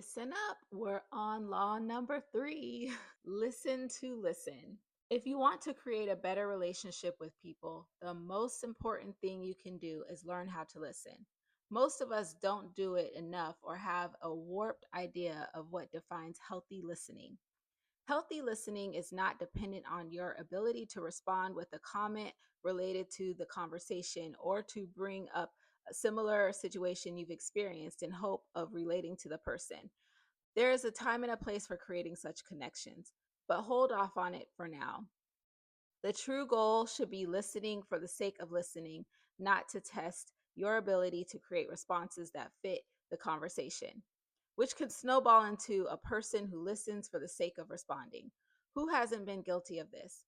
Listen up. We're on law number 3. Listen to listen. If you want to create a better relationship with people, the most important thing you can do is learn how to listen. Most of us don't do it enough or have a warped idea of what defines healthy listening. Healthy listening is not dependent on your ability to respond with a comment related to the conversation or to bring up a similar situation you've experienced in hope of relating to the person. There is a time and a place for creating such connections, but hold off on it for now. The true goal should be listening for the sake of listening, not to test your ability to create responses that fit the conversation, which could snowball into a person who listens for the sake of responding. Who hasn't been guilty of this?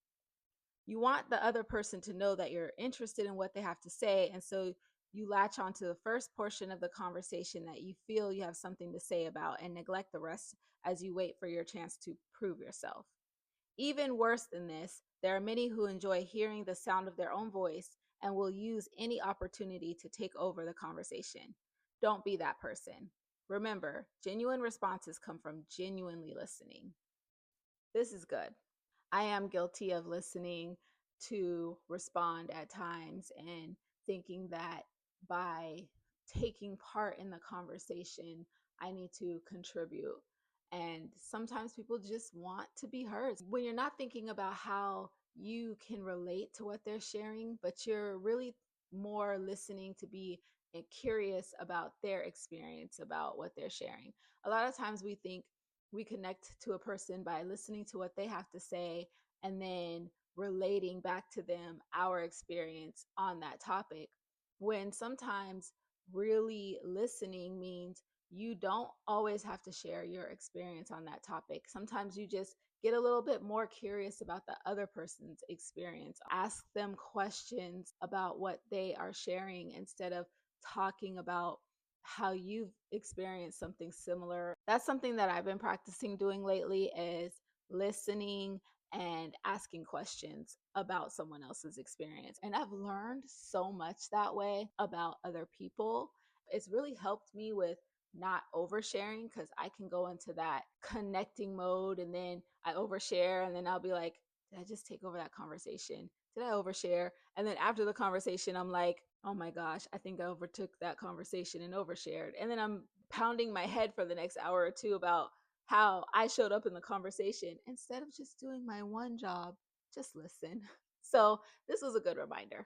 You want the other person to know that you're interested in what they have to say, and so you latch onto the first portion of the conversation that you feel you have something to say about and neglect the rest as you wait for your chance to prove yourself. Even worse than this, there are many who enjoy hearing the sound of their own voice and will use any opportunity to take over the conversation. Don't be that person. Remember, genuine responses come from genuinely listening. This is good. I am guilty of listening to respond at times and thinking that by taking part in the conversation, I need to contribute. And sometimes people just want to be heard. When you're not thinking about how you can relate to what they're sharing, but you're really more listening to be curious about their experience, about what they're sharing. A lot of times we think we connect to a person by listening to what they have to say and then relating back to them our experience on that topic. When sometimes really listening means you don't always have to share your experience on that topic. Sometimes you just get a little bit more curious about the other person's experience. Ask them questions about what they are sharing instead of talking about how you've experienced something similar. That's something that I've been practicing doing lately is listening and asking questions about someone else's experience. And I've learned so much that way about other people. It's really helped me with not oversharing because I can go into that connecting mode and then I overshare and then I'll be like, did I just take over that conversation? Did I overshare? And then after the conversation, I'm like, oh my gosh, I think I overtook that conversation and overshared. And then I'm pounding my head for the next hour or two about how I showed up in the conversation instead of just doing my one job, just listen. So this was a good reminder.